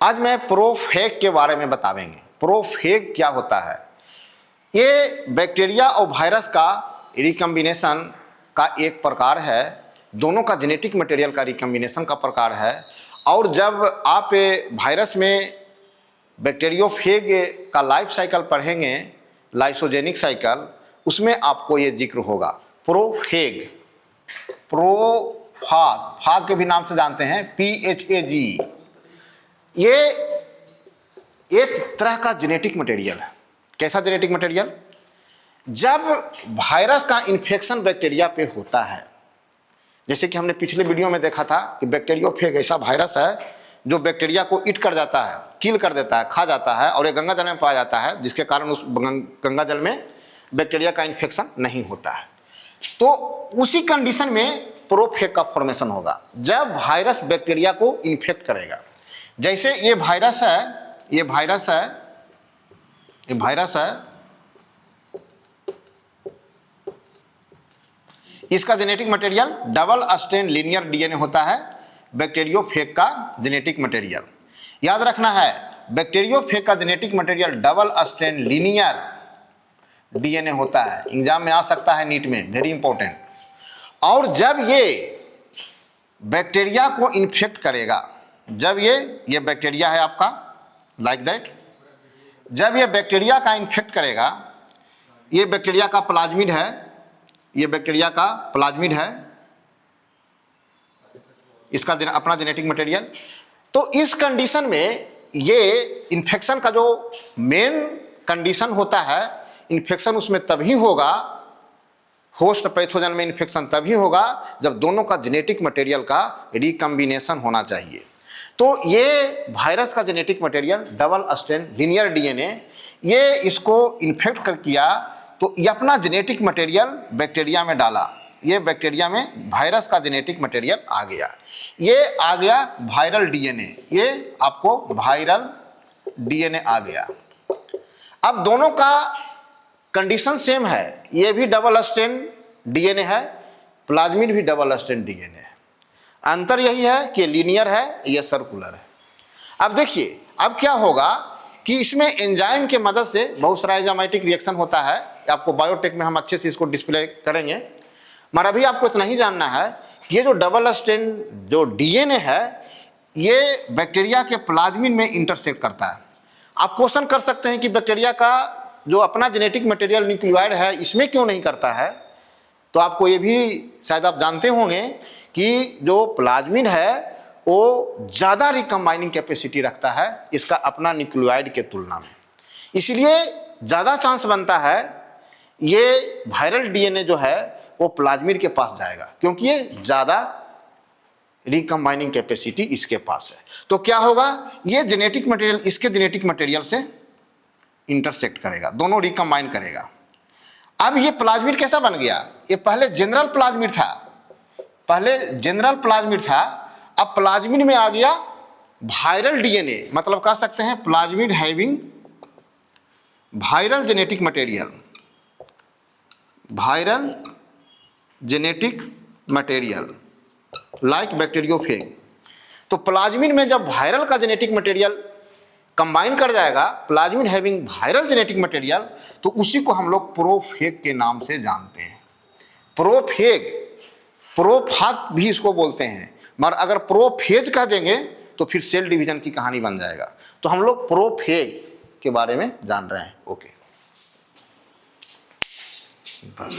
आज मैं प्रोफेग के बारे में बतावेंगे। प्रोफेग क्या होता है? ये बैक्टीरिया और वायरस का रिकम्बिनेशन का एक प्रकार है, दोनों का जेनेटिक मटेरियल का रिकम्बिनेशन का प्रकार है। और जब आप वायरस में बैक्टीरियोफेग का लाइफ साइकिल पढ़ेंगे, लाइसोजेनिक साइकिल, उसमें आपको ये जिक्र होगा। प्रोफेग, प्रोफाग, फाग के भी नाम से जानते हैं, PHAG, ये एक तरह का जेनेटिक मटेरियल है। कैसा जेनेटिक मटेरियल? जब वायरस का इन्फेक्शन बैक्टीरिया पे होता है, जैसे कि हमने पिछले वीडियो में देखा था कि बैक्टीरियोफेग ऐसा वायरस है जो बैक्टीरिया को ईट कर जाता है, किल कर देता है, खा जाता है, और ये गंगा जल में पाया जाता है, जिसके कारण उस गंगा जल में बैक्टीरिया का इन्फेक्शन नहीं होता है। तो उसी कंडीशन में प्रोफेग का फॉर्मेशन होगा जब वायरस बैक्टीरिया को इन्फेक्ट करेगा। जैसे ये वायरस है, ये वायरस है, ये वायरस है, इसका genetic material double strand linear DNA होता है, बैक्टीरियोफेग का जेनेटिक मटेरियल। याद रखना है, बैक्टीरियोफेग का genetic material double strand linear DNA होता है। एग्जाम में आ सकता है, नीट में, वेरी इंपॉर्टेंट। और जब ये बैक्टीरिया को इन्फेक्ट करेगा, जब ये बैक्टीरिया है आपका, लाइक दैट, जब ये बैक्टीरिया का इन्फेक्ट करेगा, ये बैक्टीरिया का प्लाज्मिड है, ये बैक्टीरिया का प्लाज्मिड है, इसका अपना जेनेटिक मटेरियल। तो इस कंडीशन में ये इन्फेक्शन का जो मेन कंडीशन होता है, इन्फेक्शन उसमें तभी होगा, होस्ट पैथोजन में इन्फेक्शन तभी होगा जब दोनों का जेनेटिक मटेरियल का रिकम्बिनेशन होना चाहिए। तो ये वायरस का genetic material double strand linear DNA, ये इसको इन्फेक्ट कर किया तो ये अपना जेनेटिक मटेरियल बैक्टीरिया में डाला, ये बैक्टीरिया में वायरस का जेनेटिक मटेरियल आ गया, ये आ गया वायरल डीएनए, ये आपको वायरल डीएनए आ गया। अब दोनों का कंडीशन सेम है, ये भी डबल स्ट्रैंड डीएनए है, प्लाज्मिड भी डबल स्ट्रैंड डीएनए है। अंतर यही है कि लीनियर है, ये सर्कुलर है। अब देखिए, अब क्या होगा कि इसमें एंजाइम के मदद से बहुत सारा एंजाइमेटिक रिएक्शन होता है, आपको बायोटेक में हम अच्छे से इसको डिस्प्ले करेंगे, मगर अभी आपको इतना ही जानना है कि ये जो डबल स्ट्रैंड जो डीएनए है, ये बैक्टीरिया के प्लाज्मिड में इंटरसेक्ट करता है। आप क्वेश्चन कर सकते हैं कि बैक्टीरिया का जो अपना जेनेटिक मटेरियल न्यूक्लियोइड है, इसमें क्यों नहीं करता है? तो आपको ये भी शायद आप जानते होंगे कि जो प्लाज्मिड है वो ज़्यादा रिकम्बाइनिंग कैपेसिटी रखता है इसका अपना न्यूक्लियोइड के तुलना में, इसलिए ज़्यादा चांस बनता है ये वायरल डीएनए जो है वो प्लाज्मिड के पास जाएगा, क्योंकि ये ज़्यादा रिकम्बाइनिंग कैपेसिटी इसके पास है। तो क्या होगा, ये जेनेटिक मटेरियल इसके जेनेटिक मटेरियल से इंटरसेक्ट करेगा, दोनों रिकम्बाइन करेगा। अब ये प्लाज्मिड कैसा बन गया? ये पहले जनरल प्लाज्मिड था, पहले जनरल प्लाज्मिड था, अब प्लाज्मिड में आ गया वायरल डीएनए, मतलब कह सकते हैं plasmid having viral genetic material, viral genetic material like bacteriophage. तो प्लाज्मिड में जब वायरल का जेनेटिक मटेरियल कंबाइन कर जाएगा, plasmid having viral genetic material, तो उसी को हम लोग प्रोफेग के नाम से जानते हैं। प्रोफेग, प्रोफाग भी इसको बोलते हैं, मगर अगर प्रोफेज कह देंगे तो फिर सेल डिवीजन की कहानी बन जाएगा। तो हम लोग प्रोफेग के बारे में जान रहे हैं। ओके, बस।